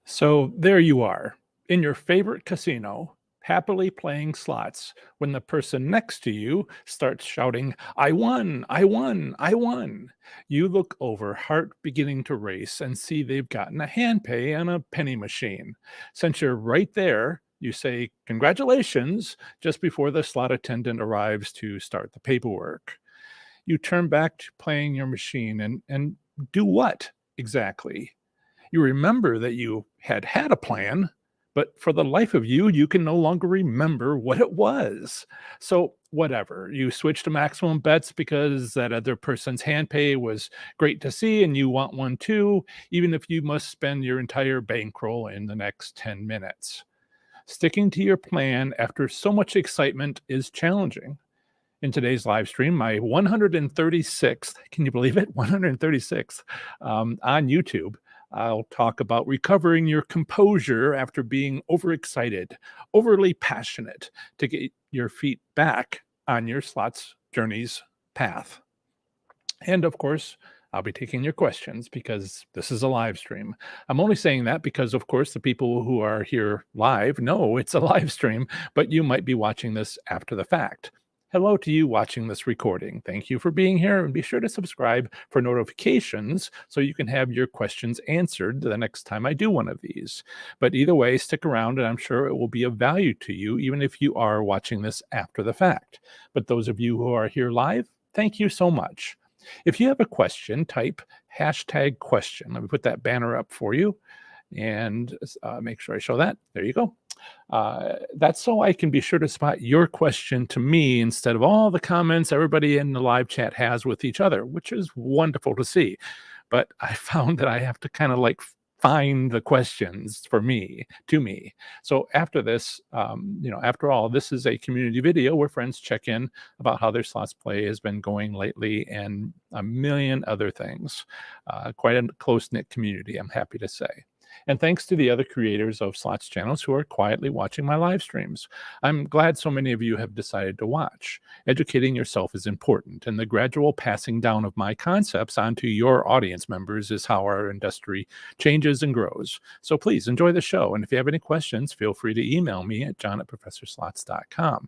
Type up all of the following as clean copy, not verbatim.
So there you are, in your favorite casino, happily playing slots when the person next to you starts shouting, I won, I won, I won. You look over, heart beginning to race, and see they've gotten a hand pay on a penny machine. Since you're right there, you say, Congratulations, just before the slot attendant arrives to start the paperwork. You turn back to playing your machine and do what exactly? You remember that you had a plan, but for the life of you, you can no longer remember what it was. So, whatever, you switch to maximum bets because that other person's hand pay was great to see and you want one too, even if you must spend your entire bankroll in the next 10 minutes. Sticking to your plan after so much excitement is challenging. In today's live stream, my 136th, can you believe it? 136th on YouTube. I'll talk about recovering your composure after being overexcited, overly passionate to get your feet back on your slots journey's path. And of course, I'll be taking your questions because this is a live stream. I'm only saying that because, of course, the people who are here live know it's a live stream, but you might be watching this after the fact. Hello to you watching this recording. Thank you for being here, and be sure to subscribe for notifications so you can have your questions answered the next time I do one of these. But either way, stick around and I'm sure it will be of value to you, even if you are watching this after the fact. But those of you who are here live, thank you so much. If you have a question, type hashtag question. Let me put that banner up for you and make sure I show that. There you go. That's so I can be sure to spot your question to me instead of all the comments everybody in the live chat has with each other, which is wonderful to see. But I found that I have to kind of like find the questions for me to me. So after this, after all, this is a community video where friends check in about how their slots play has been going lately and a million other things. Quite a close-knit community, I'm happy to say. And thanks to the other creators of Slots channels who are quietly watching my live streams. I'm glad so many of you have decided to watch. Educating yourself is important, and the gradual passing down of my concepts onto your audience members is how our industry changes and grows. So please enjoy the show, and if you have any questions, feel free to email me at john@professorslots.com.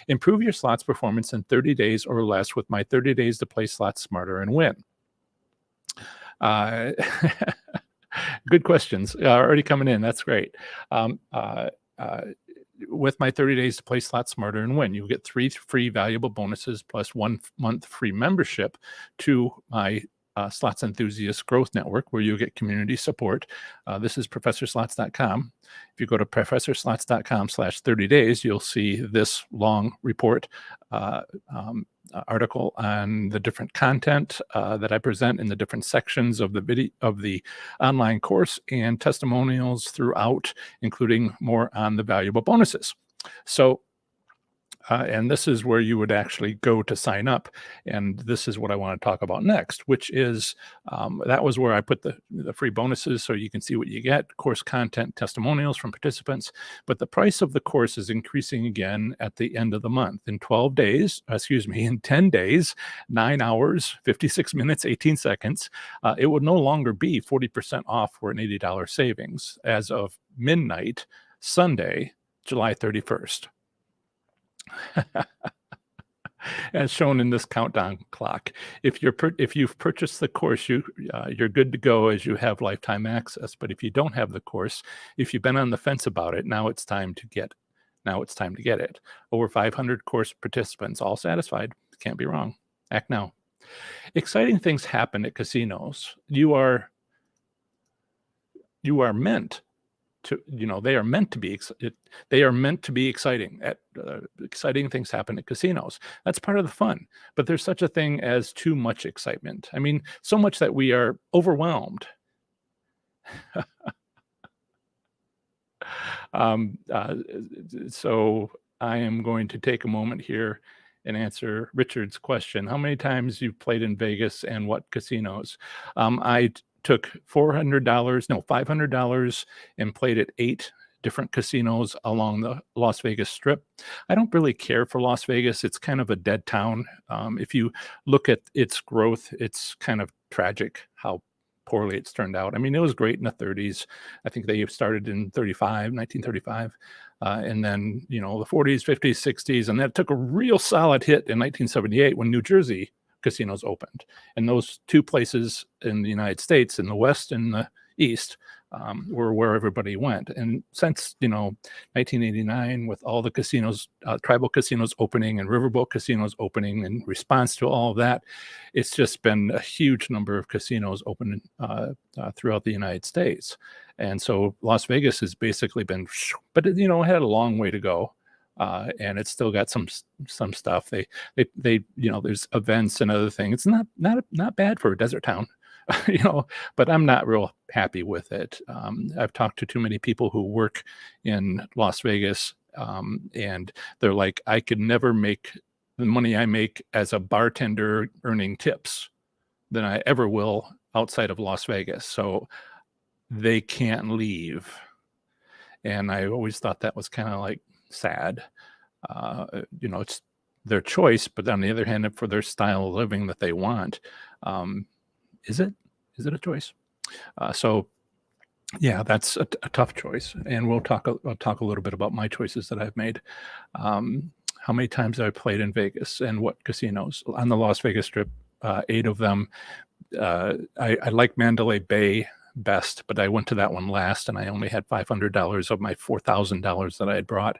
Improve your slots performance in 30 days or less with my 30 days to play slots smarter and win. Good questions already coming in. That's great. With my 30 days to play slots smarter and win, you'll get 3 free valuable bonuses plus 1 month free membership to my Slots Enthusiast Growth Network, where you'll get community support. This is professorslots.com. If you go to professorslots.com/30 days, you'll see this long report article on the different content that I present in the different sections of the video of the online course and testimonials throughout, including more on the valuable bonuses. So and this is where you would actually go to sign up. And this is what I want to talk about next, which is that was where I put the free bonuses so you can see what you get, course content, testimonials from participants. But the price of the course is increasing again at the end of the month. In 10 days, 9 hours, 56 minutes, 18 seconds, it would no longer be 40% off for an $80 savings as of midnight, Sunday, July 31st. As shown in this countdown clock. If you've purchased the course, you're good to go as you have lifetime access. But if you don't have the course, if you've been on the fence about it, now it's time to get it. Over 500 course participants, all satisfied. Can't be wrong. Act now. Exciting things happen at casinos. You are meant to, they are meant to be exciting. Exciting things happen at casinos. That's part of the fun. But there's such a thing as too much excitement. I mean, so much that we are overwhelmed. So I am going to take a moment here and answer Richard's question. How many times you've played in Vegas and what casinos? I took $500 and played at 8 different casinos along the Las Vegas Strip. I don't really care for Las Vegas. It's kind of a dead town. If you look at its growth, it's kind of tragic how poorly it's turned out. I mean, it was great in the 30s. I think they started in 1935. And then, the 40s, 50s, 60s. And that took a real solid hit in 1978 when New Jersey casinos opened. And those two places in the United States, in the West and the East, were where everybody went. And since 1989, with all the casinos, tribal casinos opening and riverboat casinos opening, in response to all of that, it's just been a huge number of casinos open throughout the United States. And so Las Vegas has basically been, but it had a long way to go. And it's still got some stuff. They there's events and other things. It's not bad for a desert town. But I'm not real happy with it. I've talked to too many people who work in Las Vegas, and they're like, I could never make the money I make as a bartender earning tips than I ever will outside of Las Vegas. So they can't leave. And I always thought that was kind of like sad. It's their choice, but on the other hand, for their style of living that they want, is it a choice? So yeah, that's a tough choice. And I'll talk a little bit about my choices that I've made. How many times have I played in Vegas and what casinos? On the Las Vegas Strip, 8 of them. I like Mandalay Bay best, but I went to that one last and I only had $500 of my $4,000 that I had brought.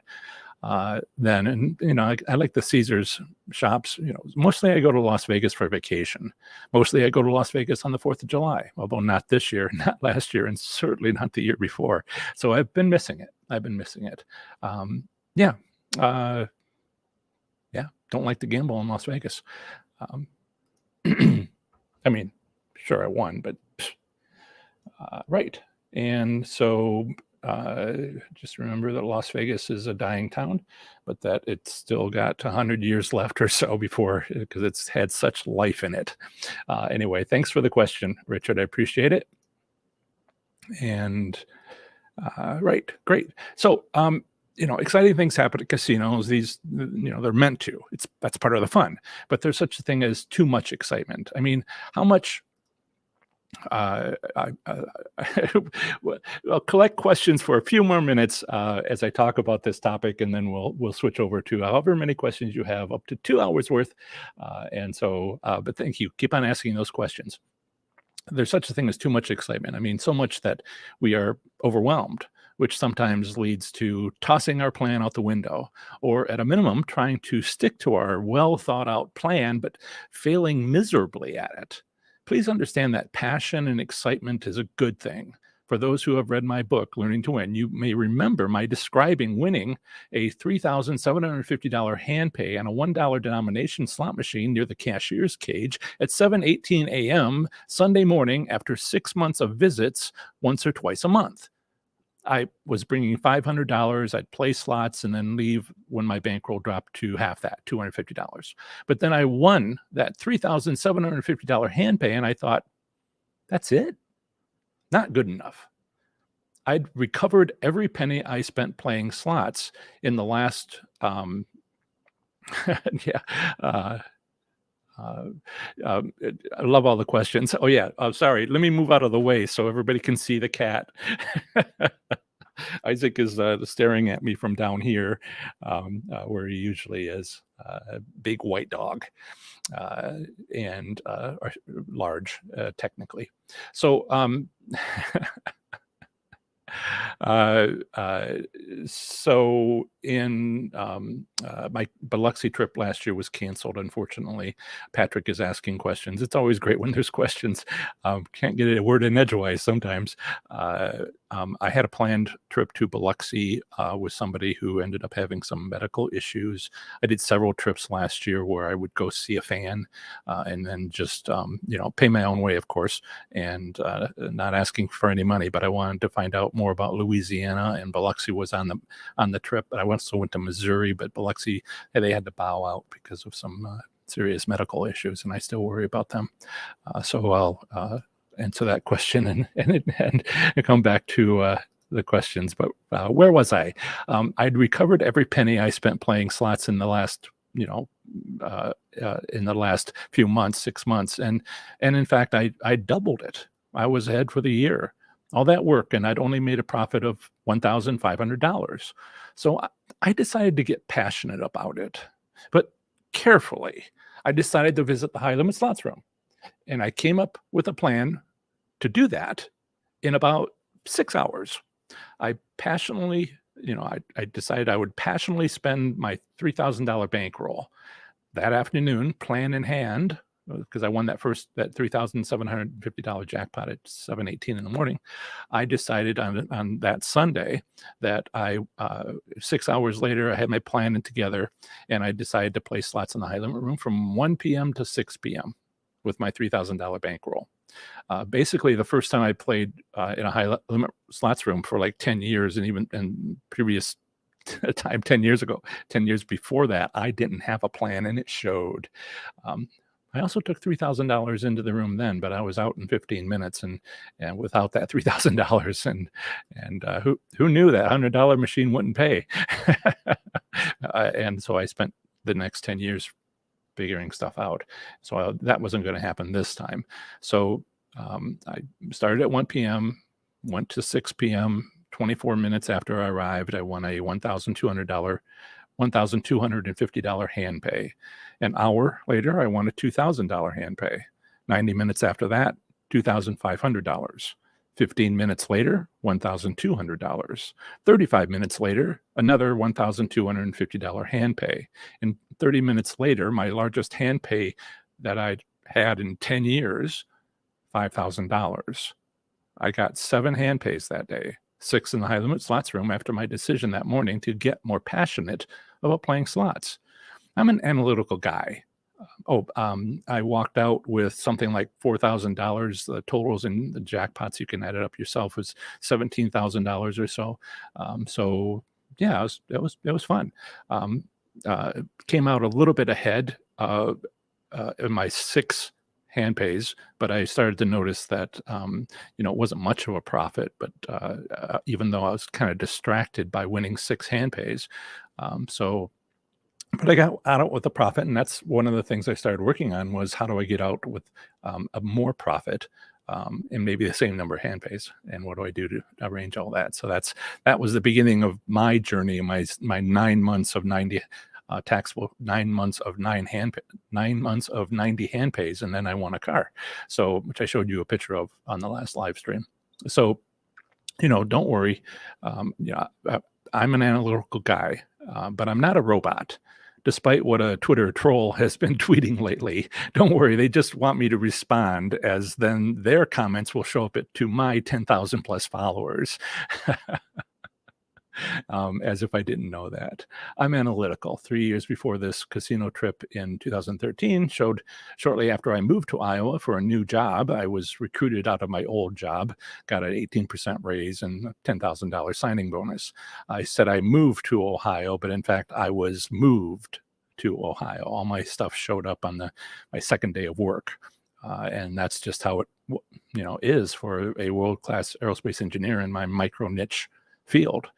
Then, and I like the Caesars shops. Mostly I go to Las Vegas for vacation. Mostly I go to Las Vegas on the 4th of July, although not this year, not last year, and certainly not the year before. So I've been missing it. Yeah. Yeah. Don't like to gamble in Las Vegas. I mean, sure I won, but right. And so just remember that Las Vegas is a dying town, but that it's still got 100 years left or so before, because it's had such life in it. Anyway, thanks for the question, Richard. I appreciate it. And right, great. So, exciting things happen at casinos. These, they're meant to. That's part of the fun. But there's such a thing as too much excitement. I mean, how much? I'll collect questions for a few more minutes as I talk about this topic, and then we'll switch over to however many questions you have, up to 2 hours worth. But thank you. Keep on asking those questions. There's such a thing as too much excitement. I mean, so much that we are overwhelmed, which sometimes leads to tossing our plan out the window, or at a minimum, trying to stick to our well thought out plan, but failing miserably at it. Please understand that passion and excitement is a good thing. For those who have read my book, Learning to Win, you may remember my describing winning a $3,750 hand pay on a $1 denomination slot machine near the cashier's cage at 7:18 a.m. Sunday morning after 6 months of visits once or twice a month. I was bringing $500. I'd play slots and then leave when my bankroll dropped to half that, $250. But then I won that $3,750 hand pay, and I thought, that's it? Not good enough. I'd recovered every penny I spent playing slots in the last, I love all the questions. Oh yeah, sorry. Let me move out of the way so everybody can see the cat. Isaac is staring at me from down here, where he usually is. A big white dog, and large, technically. So, so in my Biloxi trip last year was canceled, unfortunately. Patrick is asking questions. It's always great when there's questions. Can't get a word in edgewise sometimes. I had a planned trip to Biloxi with somebody who ended up having some medical issues. I did several trips last year where I would go see a fan and then just, pay my own way, of course, and not asking for any money, but I wanted to find out more about Louisiana, and Biloxi was on the trip. But I also went to Missouri, but Biloxi, they had to bow out because of some serious medical issues, and I still worry about them. So I'll answer that question and come back to the questions. But where was I? I'd recovered every penny I spent playing slots in the last, in the last few months, 6 months, and in fact, I doubled it. I was ahead for the year. All that work, and I'd only made a profit of $1,500. So I decided to get passionate about it, but carefully. I decided to visit the high limit slots room, and I came up with a plan to do that in about 6 hours. I passionately, I decided I would passionately spend my $3,000 bankroll that afternoon, plan in hand, because I won that $3,750 jackpot at 7:18 in the morning. I decided on that Sunday that 6 hours later, I had my plan together, and I decided to play slots in the high limit room from 1 p.m. to 6 p.m. with my $3,000 bankroll. Basically, the first time I played in a high limit slots room for like 10 years, and even in previous time 10 years ago, 10 years before that, I didn't have a plan, and it showed. Um, I also took $3,000 into the room then, but I was out in 15 minutes, and without that $3,000, and who knew that $100 machine wouldn't pay? And so I spent the next 10 years figuring stuff out. So that wasn't going to happen this time. So I started at 1 p.m., went to 6 p.m. 24 minutes after I arrived, I won a $1,250 hand pay. An hour later, I won a $2,000 hand pay. 90 minutes after that, $2,500. 15 minutes later, $1,200. 35 minutes later, another $1,250 hand pay. And 30 minutes later, my largest hand pay that I'd had in 10 years, $5,000. I got 7 hand pays that day, 6 in the high limit slots room after my decision that morning to get more passionate about playing slots. I'm an analytical guy. I walked out with something like $4,000. The totals in the jackpots, you can add it up yourself, was $17,000 or so. So yeah, it was fun. Came out a little bit ahead in my 6 hand pays, but I started to notice that it wasn't much of a profit. But even though I was kind of distracted by winning 6 hand pays, but I got out with a profit, and that's one of the things I started working on was how do I get out with a more profit and maybe the same number of hand pays, and what do I do to arrange all that? So that was the beginning of my journey, my 9 months of 90 taxable, 9 months of 9 months of 90 hand pays, and then I won a car. So which I showed you a picture of on the last live stream. So don't worry. I'm an analytical guy, but I'm not a robot. Despite what a Twitter troll has been tweeting lately, don't worry. They just want me to respond, as then their comments will show up to my 10,000 plus followers. As if I didn't know that. I'm analytical. 3 years before this casino trip in 2013 showed shortly after I moved to Iowa for a new job, I was recruited out of my old job, got an 18% raise and a $10,000 signing bonus. I said I moved to Ohio, but in fact, I was moved to Ohio. All my stuff showed up on my second day of work. And that's just how it is for a world-class aerospace engineer in my micro niche field.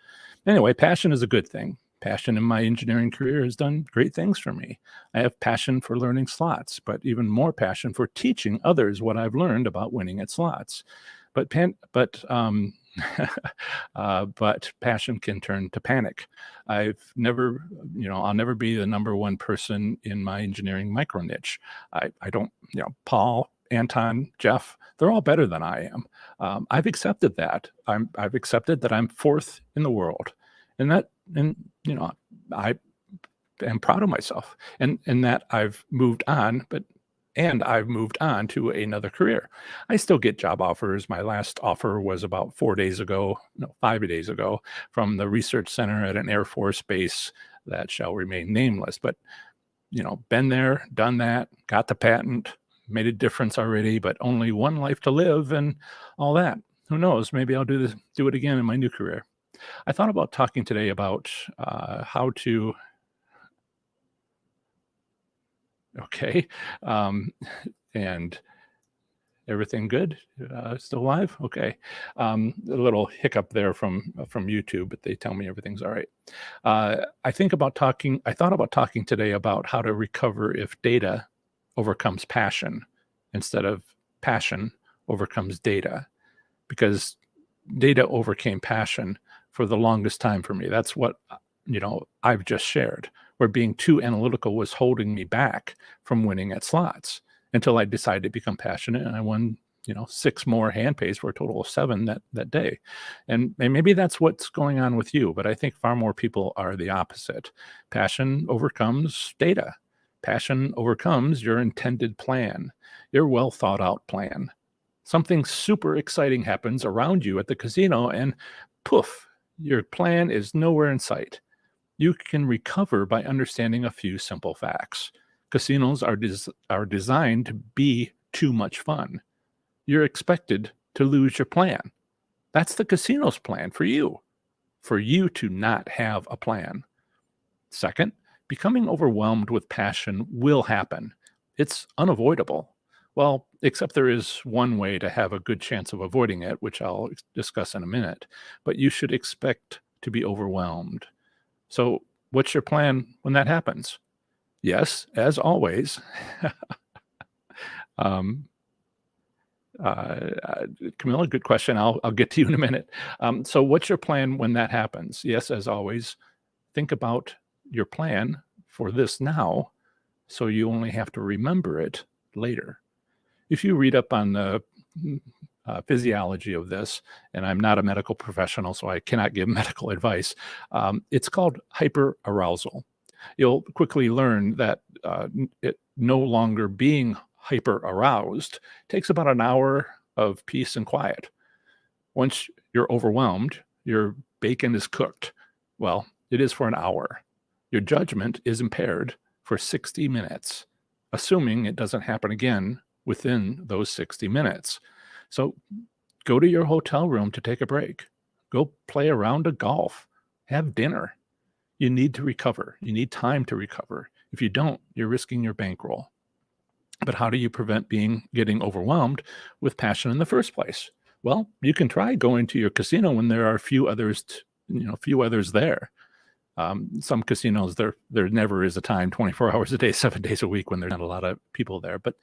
Anyway, passion is a good thing. Passion in my engineering career has done great things for me. I have passion for learning slots, but even more passion for teaching others what I've learned about winning at slots. But passion can turn to panic. I'll never be the number one person in my engineering micro niche. I don't, Paul, Anton, Jeff, they're all better than I am. I've accepted that. I've accepted that I'm 4th in the world, and I am proud of myself, and that I've moved on, I've moved on to another career. I still get job offers. My last offer was about 5 days ago, from the research center at an Air Force base that shall remain nameless. But, been there, done that, got the patent, made a difference already, but only one life to live and all that. Who knows? Maybe I'll do it again in my new career. I thought about talking today about how to. Okay. And everything good? Still live? Okay. A little hiccup there from YouTube, but they tell me everything's all right. I thought about talking today about how to recover if data overcomes passion instead of passion overcomes data, because data overcame passion for the longest time for me. That's what, I've just shared, where being too analytical was holding me back from winning at slots until I decided to become passionate, and I won, 6 more hand pays for a total of 7 that day. And maybe that's what's going on with you, but I think far more people are the opposite. Passion overcomes data. Passion overcomes your intended plan, your well thought out plan. Something super exciting happens around you at the casino, and poof, your plan is nowhere in sight. You can recover by understanding a few simple facts. Casinos are designed to be too much fun. You're expected to lose your plan. That's the casino's plan for you to not have a plan. Second, becoming overwhelmed with passion will happen. It's unavoidable. Well, except there is one way to have a good chance of avoiding it, which I'll discuss in a minute. But you should expect to be overwhelmed. So, what's your plan when that happens? Yes, as always. um, Camilla, good question. I'll get to you in a minute. So, what's your plan when that happens? Yes, as always, think about your plan for this now, so you only have to remember it later. If you read up on the physiology of this, and I'm not a medical professional, so I cannot give medical advice, it's called hyperarousal. You'll quickly learn that it no longer being hyper aroused takes about an hour of peace and quiet. Once you're overwhelmed, your bacon is cooked. Well, it is for an hour. Your judgment is impaired for 60 minutes, assuming it doesn't happen again within those 60 minutes. So go to your hotel room to take a break. Go play a round of golf. Have dinner. You need to recover. You need time to recover. If you don't, you're risking your bankroll. But how do you prevent getting overwhelmed with passion in the first place? Well, you can try going to your casino when there are few others there. Some casinos, there never is a time, 24 hours a day, 7 days a week, when there's not a lot of people there. But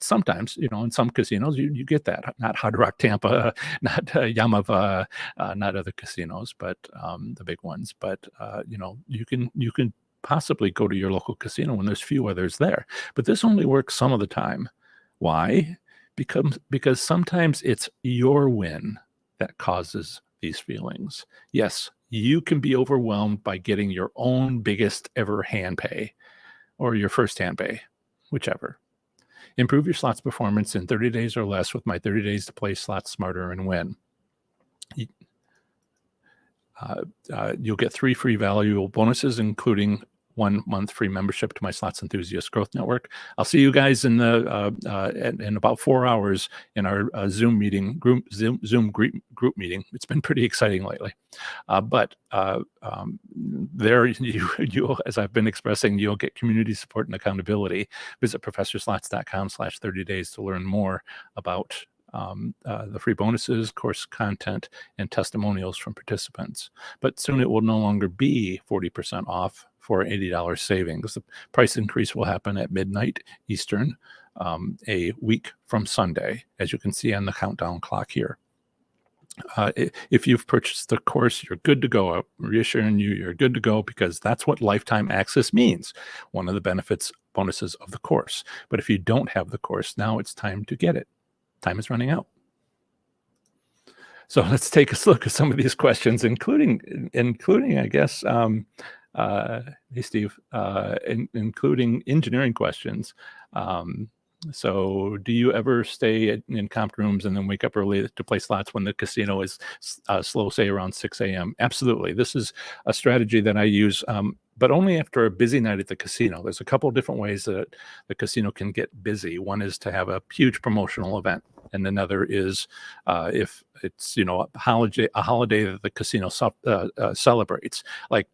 sometimes, in some casinos, you get that. Not Hard Rock Tampa, not Yamava, not other casinos, but the big ones. But you can possibly go to your local casino when there's few others there. But this only works some of the time. Why? Because sometimes it's your win that causes these feelings. Yes, you can be overwhelmed by getting your own biggest ever hand pay, or your first hand pay, whichever. Improve your slots performance in 30 days or less with my 30 days to play slots smarter and win. You'll get 3 free valuable bonuses, including 1 month free membership to my Slots Enthusiast Growth Network. I'll see you guys in about 4 hours in our Zoom meeting, group meeting. It's been pretty exciting lately. But there, you, as I've been expressing, you'll get community support and accountability. Visit professorslots.com/30 days to learn more about the free bonuses, course content, and testimonials from participants. But soon it will no longer be 40% off for $80 savings. The price increase will happen at midnight Eastern, a week from Sunday, as you can see on the countdown clock here. If you've purchased the course, you're good to go. I'm reassuring you, you're good to go, because that's what lifetime access means. One of the bonuses of the course. But if you don't have the course, now it's time to get it. Time is running out. So let's take a look at some of these questions, including, I guess, hey, Steve, including engineering questions. So do you ever stay in comp rooms and then wake up early to play slots when the casino is slow, say around 6 a.m.? Absolutely. This is a strategy that I use, but only after a busy night at the casino. There's a couple of different ways that the casino can get busy. One is to have a huge promotional event, and another is if it's a holiday that the casino celebrates, like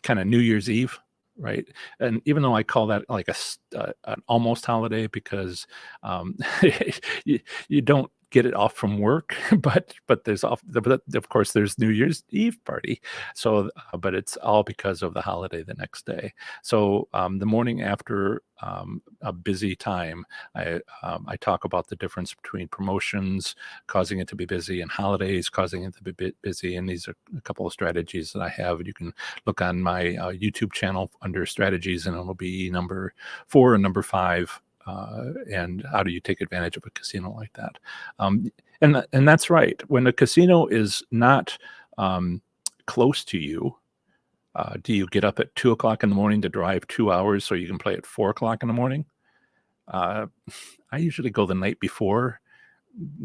kind of New Year's Eve. Right. And even though I call that like an almost holiday, because you don't get it off from work, but but of course, there's New Year's Eve party. So, but it's all because of the holiday the next day. So, the morning after, a busy time, I talk about the difference between promotions causing it to be busy and holidays causing it to be busy, and these are a couple of strategies that I have. You can look on my, YouTube channel under strategies, and it'll be number 4 and number 5, and how do you take advantage of a casino like that? And that's right. When a casino is not, close to you, do you get up at 2 o'clock in the morning to drive 2 hours so you can play at 4 o'clock in the morning? Uh, I usually go the night before,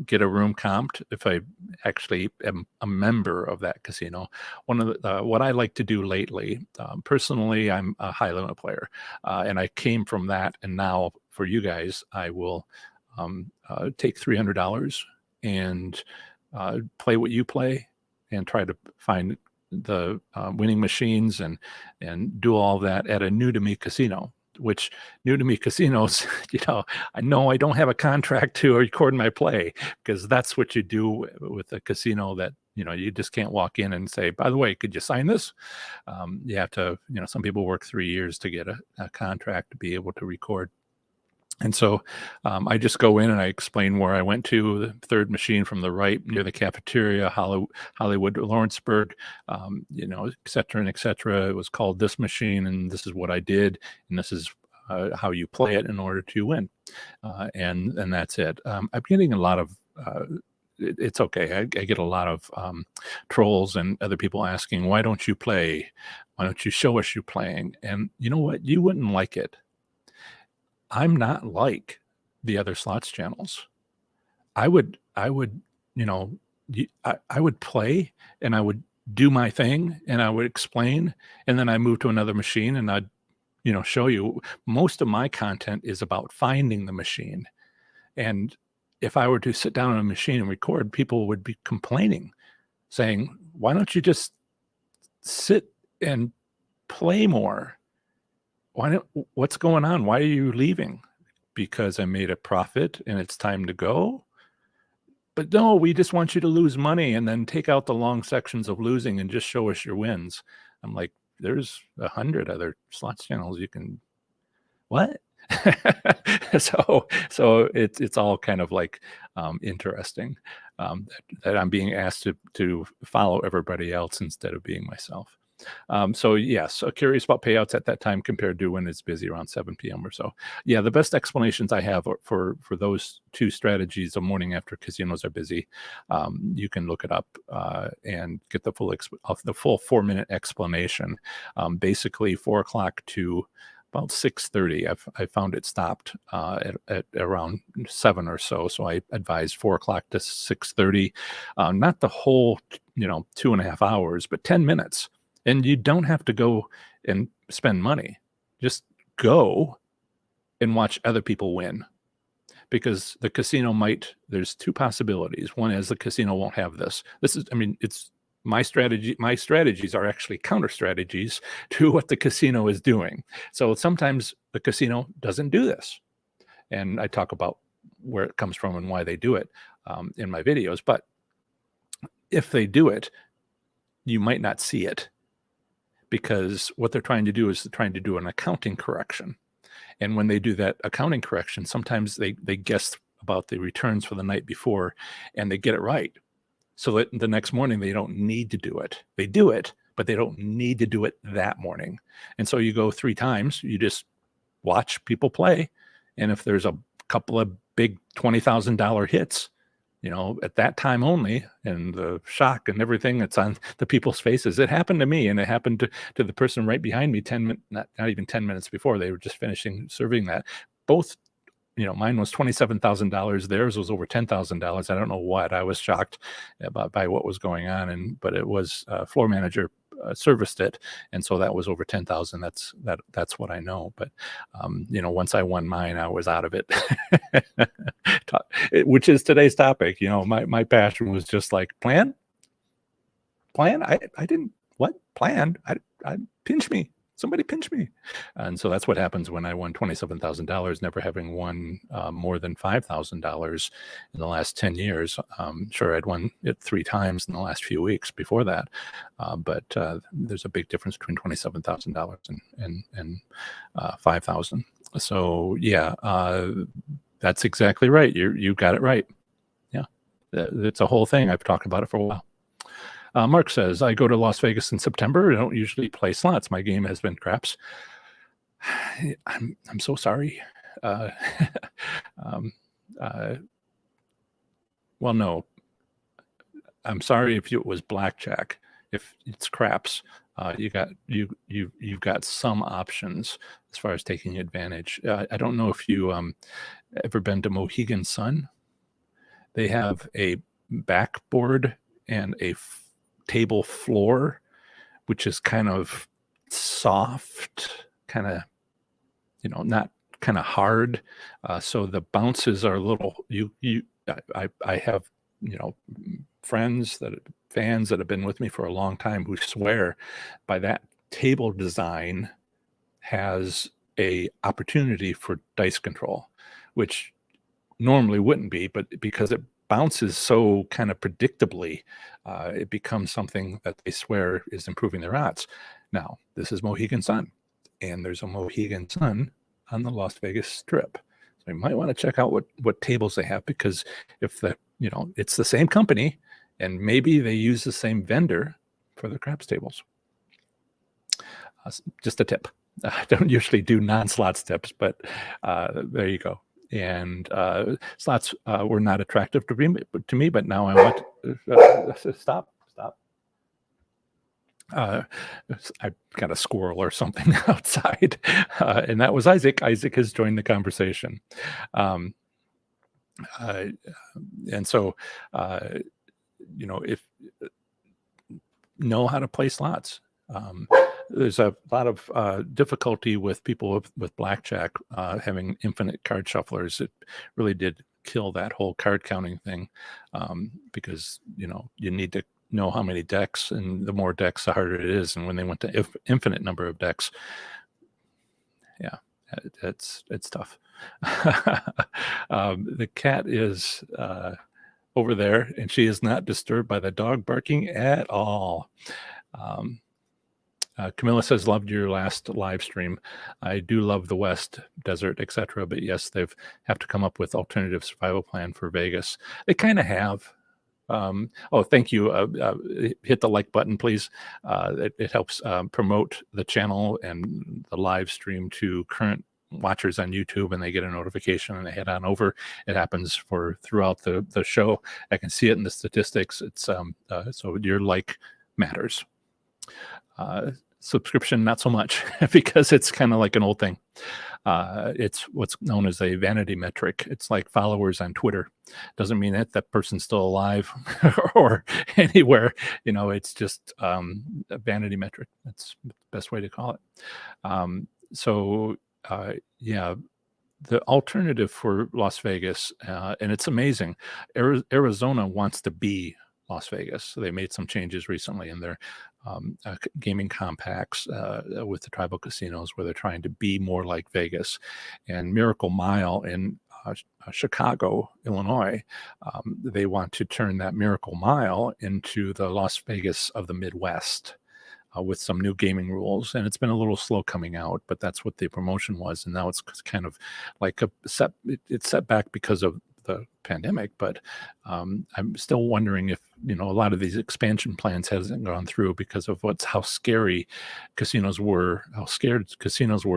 get a room comped if I actually am a member of that casino. One of the what I like to do lately, personally, I'm a high limit player, and I came from that, and now for you guys, I will take $300 and play what you play, and try to find the winning machines and do all that at a new to me casino. Which new to me casinos, I know I don't have a contract to record my play, because that's what you do with a casino that, you just can't walk in and say, by the way, could you sign this? You have to, some people work 3 years to get a contract to be able to record. And so I just go in and I explain where I went to, the third machine from the right near the cafeteria, Hollywood, Lawrenceburg, et cetera, and et cetera. It was called this machine, and this is what I did, and this is how you play it in order to win. And that's it. I'm getting a lot of, it's okay. I get a lot of trolls and other people asking, why don't you play? Why don't you show us you playing? And you know what? You wouldn't like it. I'm not like the other slots channels. I would, I would play, and I would do my thing, and I would explain, and then I move to another machine, and I'd, show you. Most of my content is about finding the machine. And if I were to sit down on a machine and record, people would be complaining, saying, why don't you just sit and play more? What's going on? Why are you leaving? Because I made a profit and it's time to go? But no, we just want you to lose money and then take out the long sections of losing and just show us your wins. I'm like, there's 100 other slots channels you can, what? So it's all kind of like interesting, that I'm being asked to follow everybody else instead of being myself. So yes, so curious about payouts at that time compared to when it's busy around 7 p.m. or so. Yeah, the best explanations I have are for those two strategies, the morning after casinos are busy. You can look it up and get the full 4-minute explanation. Basically, 4 o'clock to about 6:30. I found it stopped at around 7 or so. So I advise 4 o'clock to 6:30, not the whole 2.5 hours, but 10 minutes. And you don't have to go and spend money. Just go and watch other people win, because the casino there's two possibilities. One is the casino won't have this. It's my strategy. My strategies are actually counter strategies to what the casino is doing. So sometimes the casino doesn't do this. And I talk about where it comes from and why they do it in my videos. But if they do it, you might not see it, because what they're trying to do is they're trying to do an accounting correction. And when they do that accounting correction, sometimes they guess about the returns for the night before, and they get it right. So that the next morning they don't need to do it. They do it, but they don't need to do it that morning. And so you go 3 times, you just watch people play. And if there's a couple of big $20,000 hits, at that time only, and the shock and everything that's on the people's faces. It happened to me, and it happened to the person right behind me not even 10 minutes before. They were just finishing serving that. Both, mine was $27,000. Theirs was over $10,000. I don't know what. I was shocked by what was going on, but it was floor manager serviced it, and so that was over 10,000. That's what I know. But once I won mine, I was out of it. Which is today's topic. My passion was just like, plan. I didn't, what plan? I pinch me. Somebody pinch me. And so that's what happens when I won $27,000, never having won more than $5,000 in the last 10 years. Sure, I'd won it 3 times in the last few weeks before that. But there's a big difference between $27,000 and 5,000. So yeah, that's exactly right. You got it right. Yeah, it's a whole thing. I've talked about it for a while. Mark says, I go to Las Vegas in September. I don't usually play slots. My game has been craps. I'm so sorry. Uh, um, well, no, I'm sorry if it was blackjack. If it's craps, you've got some options as far as taking advantage. I don't know if you ever been to Mohegan Sun. They have a backboard and a table floor, which is kind of soft, kind of, not kind of hard. So the bounces are a little, I have, fans that have been with me for a long time who swear by that table design has a opportunity for dice control, which normally wouldn't be, but because it bounces so kind of predictably, it becomes something that they swear is improving their odds. Now, this is Mohegan Sun, and there's a Mohegan Sun on the Las Vegas Strip. So you might want to check out what tables they have, because if it's the same company, and maybe they use the same vendor for the craps tables. Just a tip. I don't usually do non-slots tips, but there you go. And slots were not attractive to me, but now I want to stop. I got a squirrel or something outside, and that was Isaac. Isaac has joined the conversation. And so, if know how to play slots. There's a lot of difficulty with people with blackjack having infinite card shufflers. It really did kill that whole card counting thing, because you need to know how many decks, and the more decks, the harder it is. And when they went to infinite number of decks, yeah, it's tough. The cat is over there, and she is not disturbed by the dog barking at all. Camilla says, loved your last live stream. I do love the West Desert, etc. But yes, have to come up with alternative survival plan for Vegas. They kind of have. Oh, thank you. Hit the like button, please. It helps promote the channel and the live stream to current watchers on YouTube, and they get a notification and they head on over. It happens throughout the show. I can see it in the statistics. It's so your like matters. Subscription, not so much, because it's kind of like an old thing. It's what's known as a vanity metric. It's like followers on Twitter. Doesn't mean that person's still alive or anywhere. It's just a vanity metric. That's the best way to call it. Yeah, the alternative for Las Vegas, and it's amazing. Arizona wants to be Las Vegas. So they made some changes recently in their gaming compacts with the tribal casinos, where they're trying to be more like Vegas. And Miracle Mile in Chicago, Illinois, they want to turn that Miracle Mile into the Las Vegas of the Midwest. With some new gaming rules, and it's been a little slow coming out, but that's what the promotion was. And now it's kind of like it's set back because of the pandemic, but I'm still wondering if a lot of these expansion plans hasn't gone through because of how scared casinos were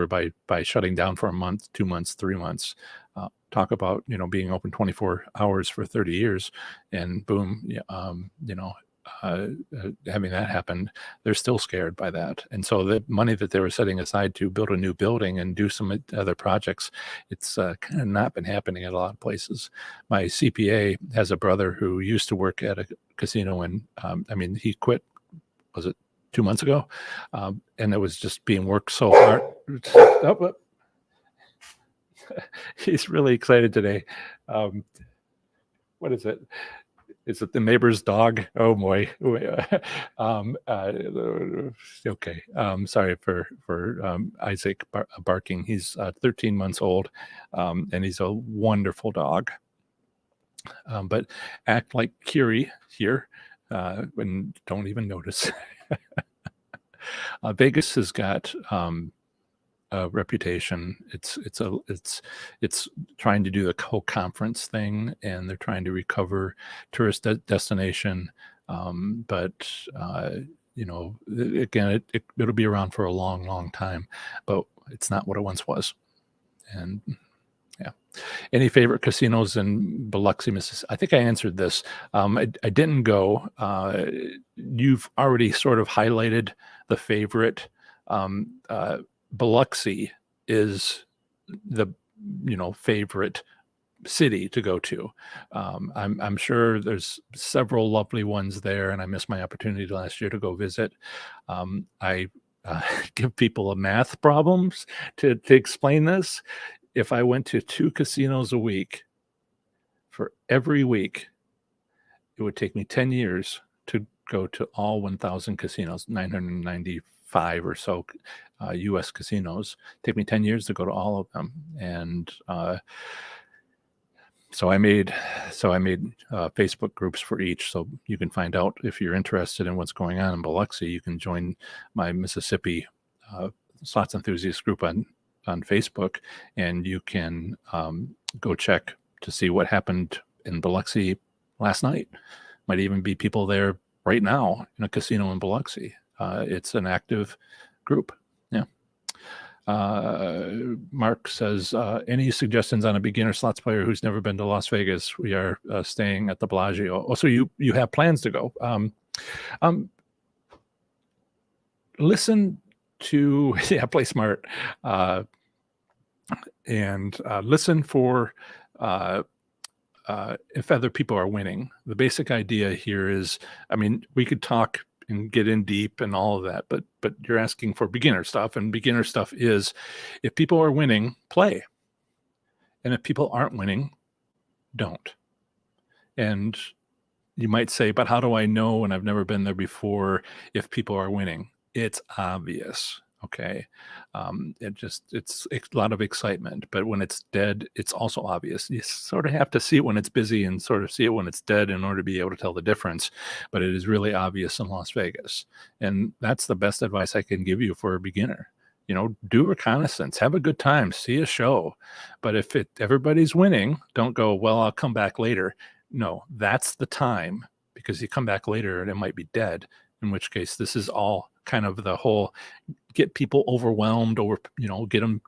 by shutting down for a month, 2 months, 3 months. Talk about being open 24 hours for 30 years, and boom, having that happen. They're still scared by that. And so the money that they were setting aside to build a new building and do some other projects, it's kind of not been happening at a lot of places. My CPA has a brother who used to work at a casino, and he quit, was it 2 months ago? And it was just being worked so hard. He's really excited today. What is it? Is it the neighbor's dog? Oh boy. um, uh, okay. Sorry for Isaac barking. He's 13 months old, and he's a wonderful dog. But act like Curie here, and don't even notice. Vegas has got a reputation. It's trying to do the whole conference thing, and they're trying to recover tourist destination. But again, it'll be around for a long, long time, but it's not what it once was. And yeah. Any favorite casinos in Biloxi, Mississippi? I think I answered this. I didn't go. You've already sort of highlighted the favorite. Biloxi is the favorite city to go to. I'm sure there's several lovely ones there, and I missed my opportunity last year to go visit. I give people a math problems to explain this. If I went to 2 casinos a week for every week, it would take me 10 years to go to all 1,000 casinos, 995 or so U.S. casinos. Take me 10 years to go to all of them. And so I made Facebook groups for each, so you can find out if you're interested in what's going on in Biloxi. You can join my Mississippi slots enthusiast group on Facebook, and you can go check to see what happened in Biloxi last night. Might even be people there right now in a casino in Biloxi. It's an active group. Yeah. Mark says, any suggestions on a beginner slots player who's never been to Las Vegas? We are staying at the Bellagio. Oh, so you have plans to go. Listen to, play smart. And listen for if other people are winning. The basic idea here is, we could talk and get in deep and all of that, but you're asking for beginner stuff, and beginner stuff is, if people are winning, play. And if people aren't winning, don't. And you might say, but how do I know when I've never been there before if people are winning? It's obvious. Okay. It's a lot of excitement, but when it's dead, it's also obvious. You sort of have to see it when it's busy and sort of see it when it's dead in order to be able to tell the difference. But it is really obvious in Las Vegas. And that's the best advice I can give you for a beginner. Do reconnaissance, have a good time, see a show. But if everybody's winning, don't go, well, I'll come back later. No, that's the time, because you come back later and it might be dead, in which case this is all kind of the whole get people overwhelmed, or get them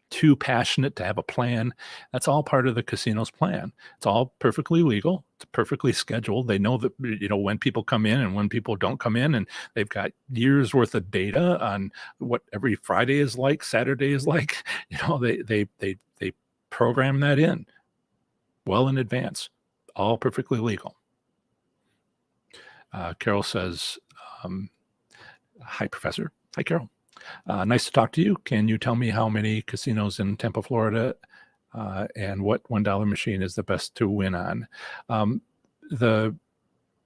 too passionate to have a plan. That's all part of the casino's plan. It's all perfectly legal. It's perfectly scheduled. They know that when people come in and when people don't come in, and they've got years worth of data on what every Friday is like, Saturday is like. They program that in well in advance. All perfectly legal. Carol says, hi, Professor. Hi, Carol. Nice to talk to you. Can you tell me how many casinos in Tampa, Florida, and what $1 machine is the best to win on?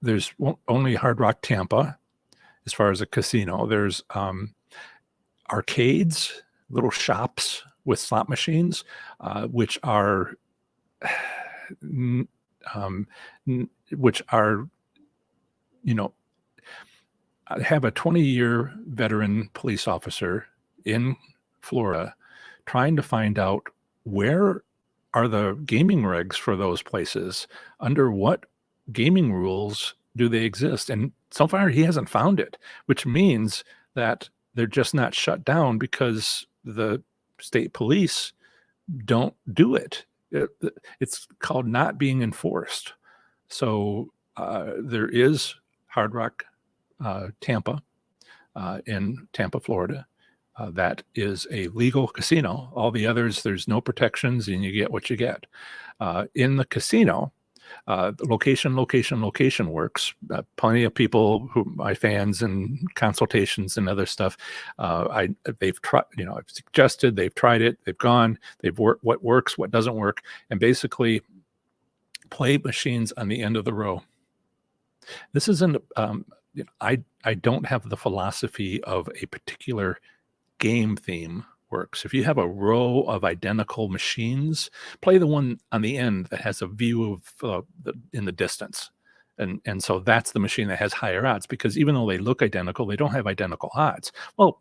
There's only Hard Rock Tampa as far as a casino. There's arcades, little shops with slot machines, which are I have a 20-year veteran police officer in Florida trying to find out where are the gaming regs for those places, under what gaming rules do they exist. And so far he hasn't found it, which means that they're just not shut down because the state police don't do it. It's called not being enforced. So there is Hard Rock Tampa in Tampa, Florida. That is a legal casino. All the others, there's no protections, and you get what you get. In the casino, location works. Plenty of people my fans and consultations and other stuff. They've tried, I've suggested, they've tried it, they've gone, what works, what doesn't work. And basically Play machines on the end of the row. This isn't, I don't have the philosophy of a particular game theme works. If you have a row of identical machines, play the one on the end that has a view of in the distance. And so that's the machine that has higher odds, because even though they look identical, they don't have identical odds. Well,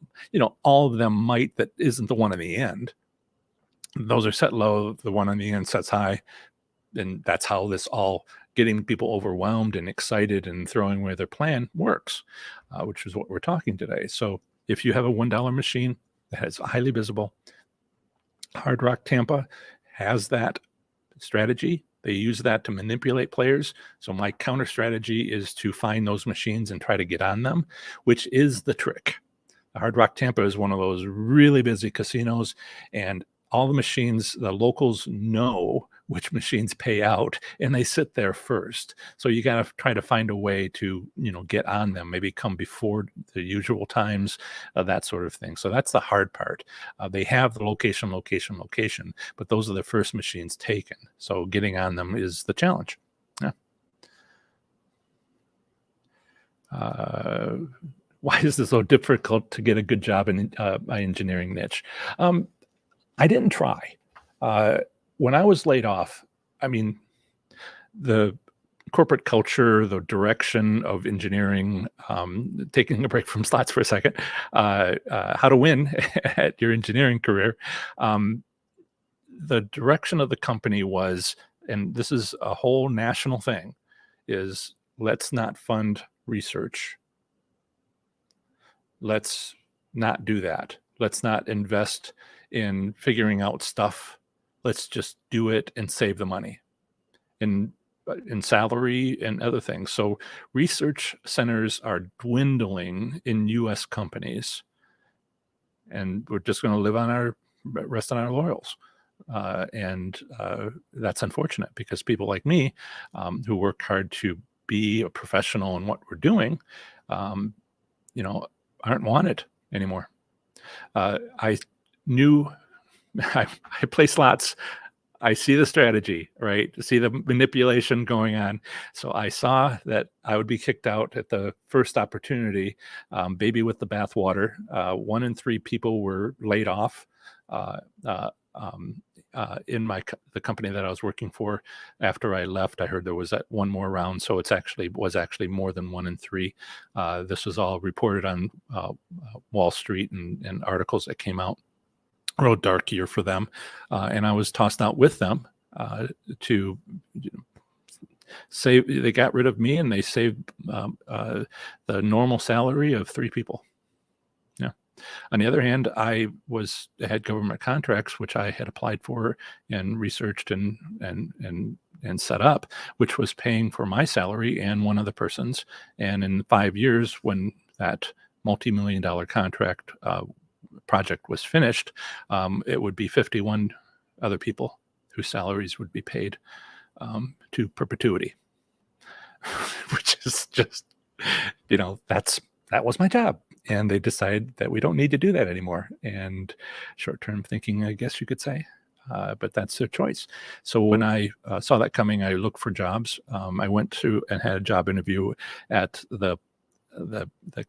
all of them might, that isn't the one on the end. Those are set low, the one on the end sets high. And that's how this all getting people overwhelmed and excited and throwing away their plan works, which is what we're talking today. So if you have a $1 machine that is highly visible, Hard Rock Tampa has that strategy. They use that to manipulate players. So my counter strategy is to find those machines and try to get on them, which is the trick. Hard Rock Tampa is one of those really busy casinos, and all the machines, the locals know which machines pay out, and they sit there first. So you got to try to find a way to, get on them, maybe come before the usual times, that sort of thing. So that's the hard part. They have the location, but those are the first machines taken. So getting on them is the challenge. Yeah. Why is this so difficult to get a good job in my engineering niche? I didn't try. When I was laid off, I mean, the corporate culture, the direction of engineering, taking a break from slots for a second, how to win at your engineering career, the direction of the company was, and this is a whole national thing, is let's not fund research. Let's not do that. Let's not invest in figuring out stuff. Let's just do it and save the money in salary and other things. So research centers are dwindling in U.S. companies, and we're just going to rest on our laurels. And that's unfortunate, because people like me, who work hard to be a professional in what we're doing, aren't wanted anymore. I knew I play slots. I see the strategy, right? See the manipulation going on. So I saw that I would be kicked out at the first opportunity, baby with the bathwater. 1 in 3 people were laid off in the company that I was working for. After I left, I heard there was that one more round. So was actually more than 1 in 3. This was all reported on Wall Street and articles that came out. Real dark year for them, and I was tossed out with them to save. They got rid of me, and they saved the normal salary of 3 people. Yeah. On the other hand, I had government contracts, which I had applied for and researched and set up, which was paying for my salary and one other person's. And in 5 years, when that multi-million-dollar contract project was finished, it would be 51 other people whose salaries would be paid to perpetuity, which is just, that was my job. And they decided that we don't need to do that anymore. And short-term thinking, I guess you could say, but that's their choice. So when I saw that coming, I looked for jobs. I went to and had a job interview at the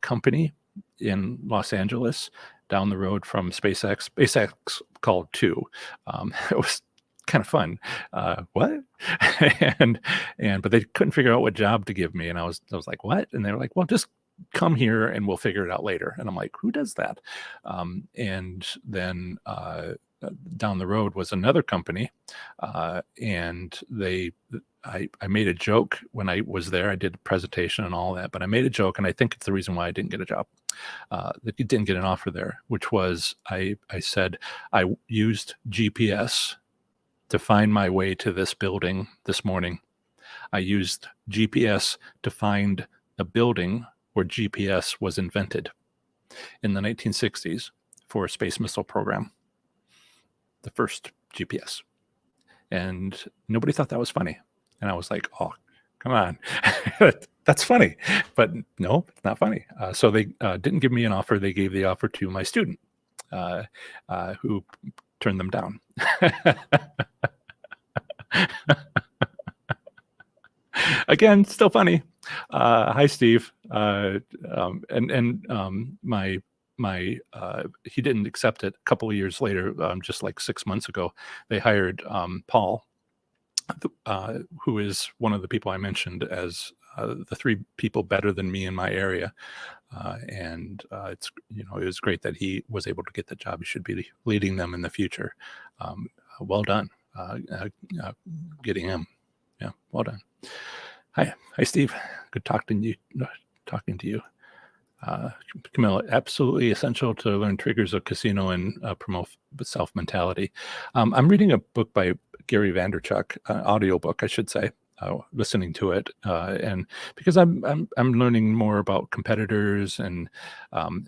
company in Los Angeles, down the road from SpaceX. SpaceX called too. It was kind of fun. What? But they couldn't figure out what job to give me, and I was like, what? And they were like, well, just come here and we'll figure it out later. And I'm like, who does that? And then down the road was another company, and I made a joke when I was there. I did a presentation and all that, but I made a joke, and I think it's the reason why I didn't get a job, that you didn't get an offer there, which was I said I used GPS to find my way to this building this morning. I used GPS to find the building where GPS was invented in the 1960s for a space missile program, the first GPS. And nobody thought that was funny. And I was like, oh, come on. That's funny. But no, it's not funny. So they didn't give me an offer. They gave the offer to my student, who turned them down. Again, still funny. Hi, Steve. My he didn't accept it. A couple of years later, just like 6 months ago, they hired Paul, who is one of the people I mentioned as the three people better than me in my area. And it's it was great that he was able to get the job. He should be leading them in the future. Well done, uh, getting him. Yeah, well done. Hi, Steve. Good talking to you. Talking to you, uh, Camilla. Absolutely essential to learn triggers of casino and promote self mentality. I'm reading a book by Gary Vanderchuck, audio book, I should say. Listening to it, and because I'm learning more about competitors and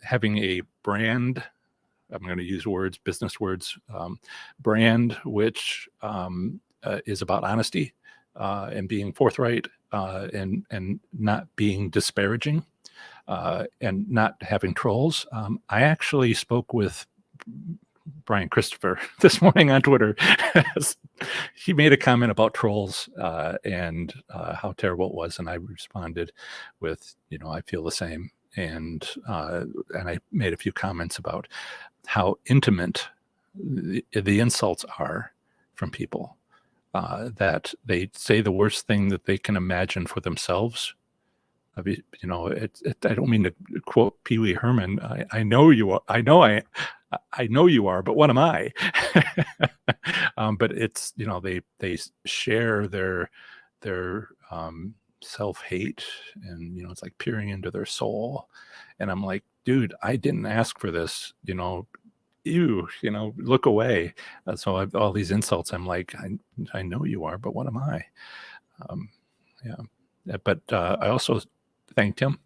having a brand. I'm going to use words, business words, brand, which is about honesty and being forthright and not being disparaging and not having trolls. I actually spoke with Brian Christopher this morning on Twitter. He made a comment about trolls and how terrible it was, and I responded with, I feel the same, and I made a few comments about how intimate the insults are from people. That they say the worst thing that they can imagine for themselves. I mean, I don't mean to quote Pee Wee Herman. I know you are. I know you are. But what am I? But it's they share their self hate, and it's like peering into their soul. And I'm like, dude, I didn't ask for this. Look away. All these insults, I'm like, I know you are, but what am I? Um, yeah. But I also thanked him.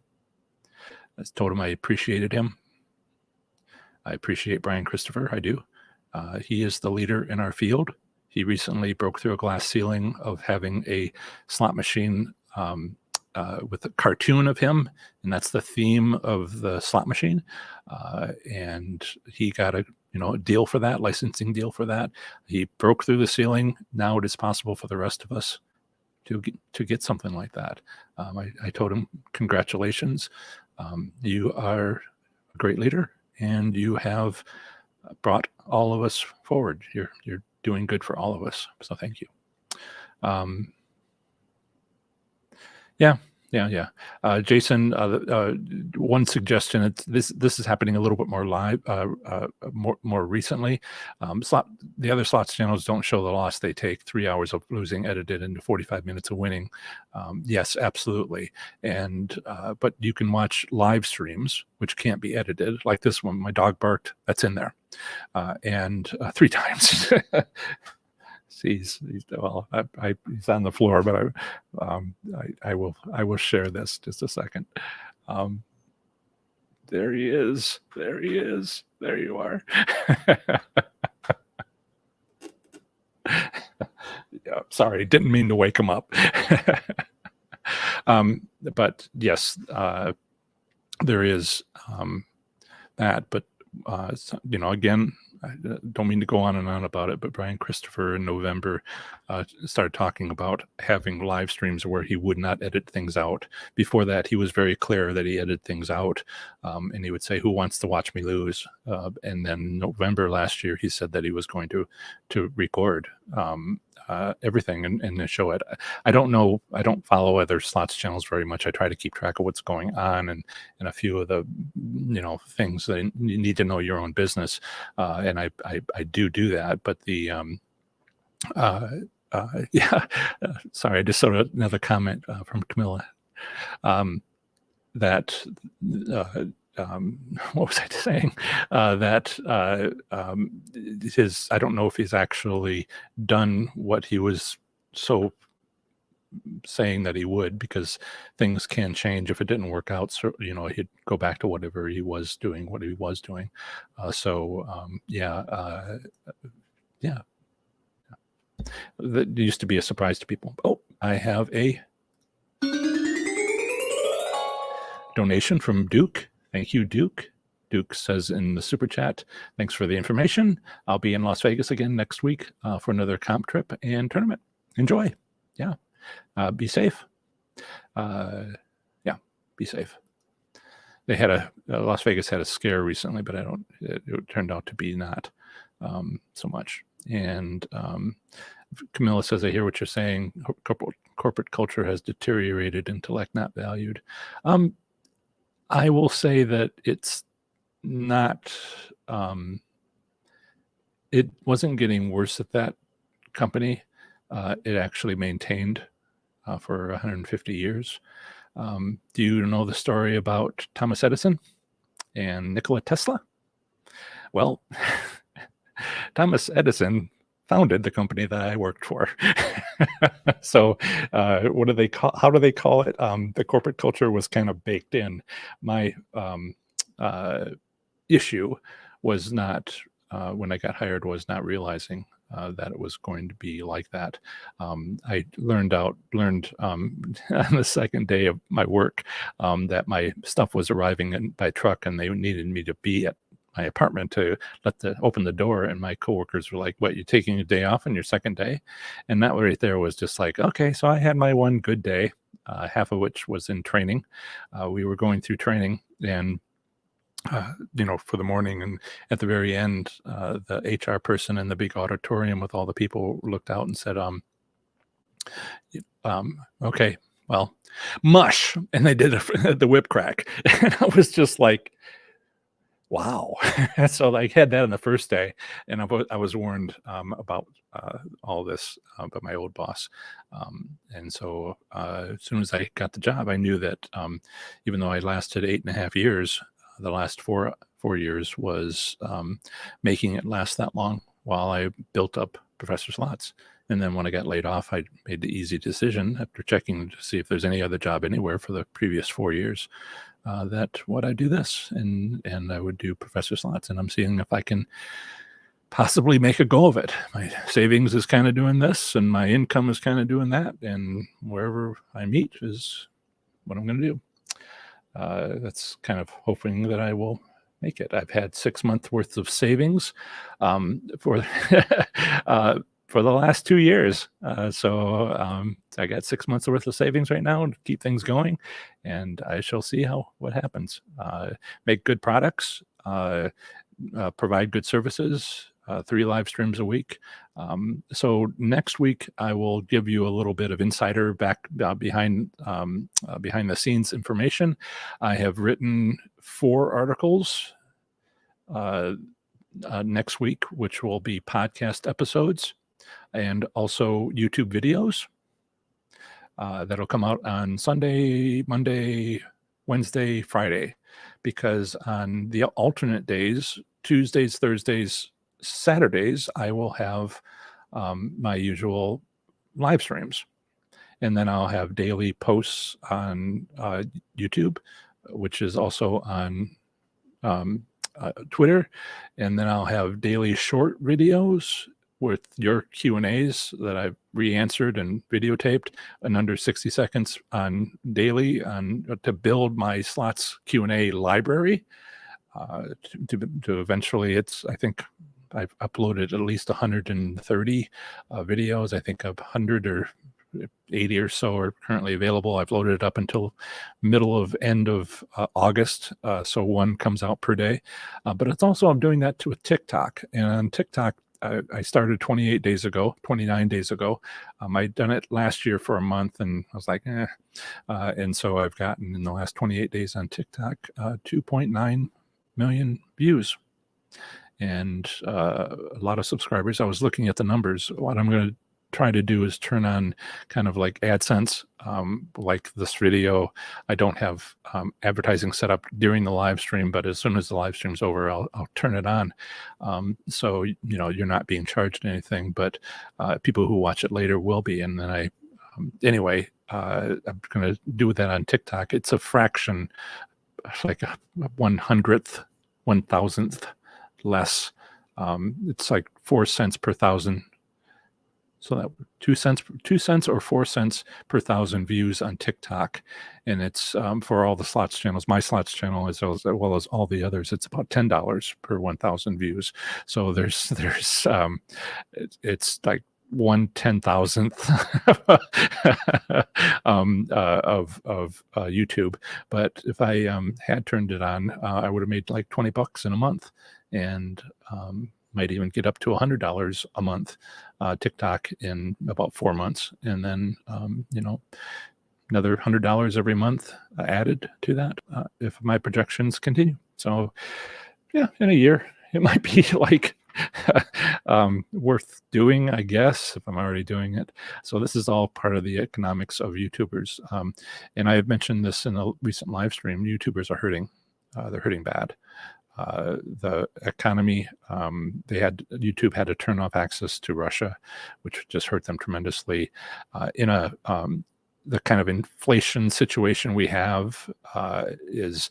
I told him I appreciated him. I appreciate Brian Christopher. I do. He is the leader in our field. He broke through a glass ceiling of having a slot machine with a cartoon of him, and that's the theme of the slot machine. And he got a deal for that, licensing deal for that. He broke through the ceiling. Now it is possible for the rest of us to get something like that. I told him, congratulations. You are a great leader, and you have brought all of us forward. You're doing good for all of us. So thank you. Yeah. Jason, one suggestion. This is happening a little bit more live, more recently. The other slots channels don't show the loss. They take 3 hours of losing edited into 45 minutes of winning. Yes, absolutely. And but you can watch live streams which can't be edited, like this one. My dog barked. That's in there, and 3 times. He's on the floor, but I will share this just a second. There he is. There you are. Yeah, sorry, didn't mean to wake him up. But yes, there is that. But again, I don't mean to go on and on about it, but Brian Christopher in November started talking about having live streams where he would not edit things out. Before that, he was very clear that he edited things out, and he would say, "Who wants to watch me lose?" And then November last year, he said that he was going to record everything and then show it. I don't know. I don't follow other slots channels very much. I try to keep track of what's going on and a few of the things that you need to know your own business. And I do that. But the yeah, sorry, I just saw another comment from Camilla that. What was I saying? That I don't know if he's actually done what he was so saying that he would, because things can change. If it didn't work out, so he'd go back to what he was doing. Yeah, that used to be a surprise to people. Oh, I have a donation from Duke. Thank you, Duke. Duke says in the super chat, thanks for the information. I'll be in Las Vegas again next week for another comp trip and tournament. Enjoy. Yeah. Be safe. Uh, yeah, be safe. They had Las Vegas had a scare recently, but it turned out to be not so much. And Camilla says, I hear what you're saying. Corporate culture has deteriorated, intellect not valued. I will say that it's not, it wasn't getting worse at that company. It actually maintained for 150 years. Do you know the story about Thomas Edison and Nikola Tesla? Well, Thomas Edison founded the company that I worked for. So, what do they call? How do they call it? The corporate culture was kind of baked in. My issue was not when I got hired was not realizing that it was going to be like that. I learned on the second day of my work that my stuff was arriving by truck, and they needed me to be at my apartment to open the door. And my coworkers were like, "What? You taking a day off on your second day?" And that right there was just like, okay. So I had my one good day, half of which was in training. We were going through training, and for the morning, and at the very end, the HR person in the big auditorium with all the people looked out and said, okay, well, mush. And they did the whip crack. And I was just like, wow. So I had that on the first day, and I was warned about all this by my old boss. And so as soon as I got the job, I knew that even though I lasted 8.5 years, the last four years was making it last that long while I built up Professor Slots. And then when I got laid off, I made the easy decision after checking to see if there's any other job anywhere for the previous 4 years that would I do this, and I would do Professor Slots. And I'm seeing if I can possibly make a go of it. My savings is kind of doing this, and my income is kind of doing that, and wherever I meet is what I'm going to do. That's kind of hoping that I will make it. I've had 6 months worth of savings for for the last 2 years. So I got 6 months worth of savings right now to keep things going, and I shall see what happens. Make good products, provide good services. 3 live streams a week. So next week I will give you a little bit of insider behind the scenes information. I have written 4 articles next week, which will be podcast episodes and also YouTube videos that'll come out on Sunday, Monday, Wednesday, Friday, because on the alternate days, Tuesdays, Thursdays, Saturdays, I will have my usual live streams. And then I'll have daily posts on YouTube, which is also on Twitter. And then I'll have daily short videos with your Q&As that I've re-answered and videotaped in under 60 seconds on daily to build my Slots Q&A library. To eventually, I think I've uploaded at least 130 videos. I think 100 or 80 or so are currently available. I've loaded it up until end of August. So one comes out per day. But it's also, I'm doing that with TikTok. And on TikTok, I started 29 days ago. I'd done it last year for a month, and I was like, eh. And so I've gotten in the last 28 days on TikTok 2.9 million views and a lot of subscribers. I was looking at the numbers. What I'm going to try to do is turn on kind of like AdSense, like this video. I don't have advertising set up during the live stream, but as soon as the live stream's over, I'll turn it on. So, you're not being charged anything, but people who watch it later will be. And then anyway, I'm going to do that on TikTok. It's a fraction, like a 1/100th, 1,000th less. It's like 4 cents per thousand. So that 2 cents or 4 cents per thousand views on TikTok. And it's for all the Slots channels, my Slots channel, as well as all the others, it's about $10 per 1,000 views. So there's it's like 1/10,000th of YouTube. But if I had turned it on, I would have made like $20 in a month, and might even get up to $100 a month. TikTok in about 4 months, and then another $100 every month added to that if my projections continue. So yeah, in a year it might be like worth doing, I guess, if I'm already doing it. So this is all part of the economics of YouTubers. And I have mentioned this in a recent live stream. YouTubers are hurting. They're hurting bad. The economy, YouTube had to turn off access to Russia, which just hurt them tremendously. In the kind of inflation situation we have, it's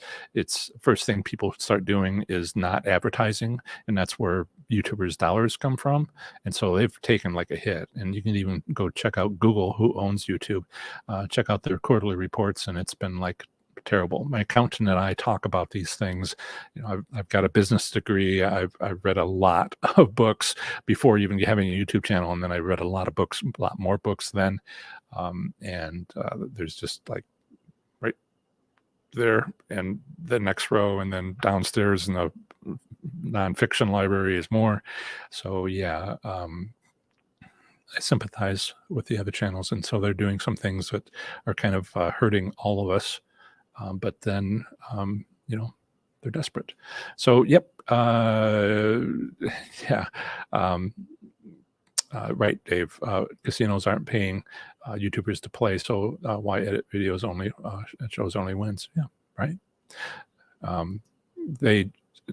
first thing people start doing is not advertising, and that's where YouTubers' dollars come from. And so they've taken like a hit. And you can even go check out Google, who owns YouTube, check out their quarterly reports, and it's been like terrible. My accountant and I talk about these things. I've got a business degree. I've read a lot of books before even having a YouTube channel, and then I read a lot of books, a lot more books then. There's just like right there and the next row, and then downstairs in the nonfiction library is more. So yeah, I sympathize with the other channels, and so they're doing some things that are kind of hurting all of us. But then, they're desperate. So, yep. Yeah. Right, Dave. Casinos aren't paying YouTubers to play. So why edit videos only? It shows only wins. Yeah. Right. They,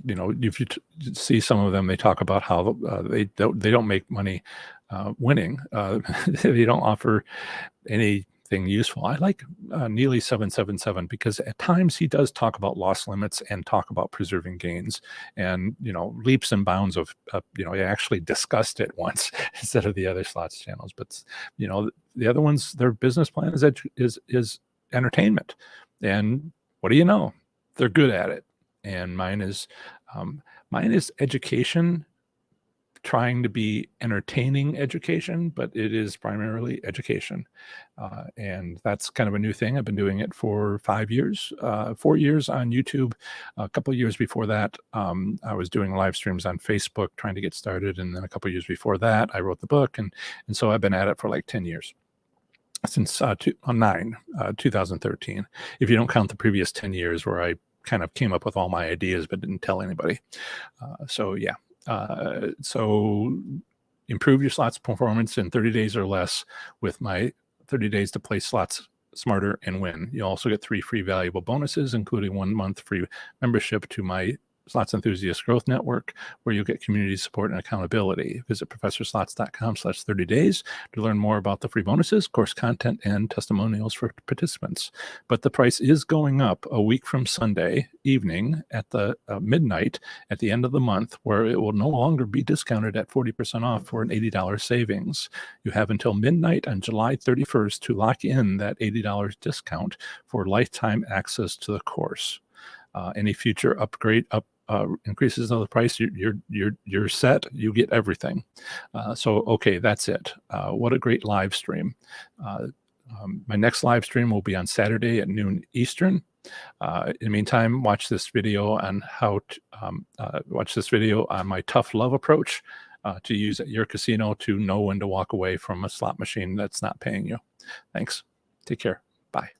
if you see some of them, they talk about how they don't make money winning. They don't offer anything useful. I like Neely 777 because at times he does talk about loss limits and talk about preserving gains, and leaps and bounds of he actually discussed it once instead of the other slots channels. But the other ones, their business plan is entertainment, and what do you know? They're good at it. And mine is education, trying to be entertaining education, but it is primarily education. And that's kind of a new thing. I've been doing it for 5 years, 4 years on YouTube. A couple of years before that, I was doing live streams on Facebook trying to get started. And then a couple of years before that, I wrote the book. And so I've been at it for like 10 years. Since 2013, if you don't count the previous 10 years where I kind of came up with all my ideas but didn't tell anybody. So yeah. So improve your slots performance in 30 days or less with my 30 days to play slots smarter and win. You also get 3 free valuable bonuses, including 1 month free membership to my Slots Enthusiast Growth Network, where you'll get community support and accountability. Visit professorslots.com/30 days to learn more about the free bonuses, course content, and testimonials for participants. But the price is going up a week from Sunday evening at the midnight at the end of the month, where it will no longer be discounted at 40% off for an $80 savings. You have until midnight on July 31st to lock in that $80 discount for lifetime access to the course. Any future upgrade increases of the price, you're set. You get everything. So okay, that's it. What a great live stream. My next live stream will be on Saturday at noon Eastern. In the meantime, watch this video on my tough love approach to use at your casino to know when to walk away from a slot machine that's not paying you. Thanks. Take care. Bye.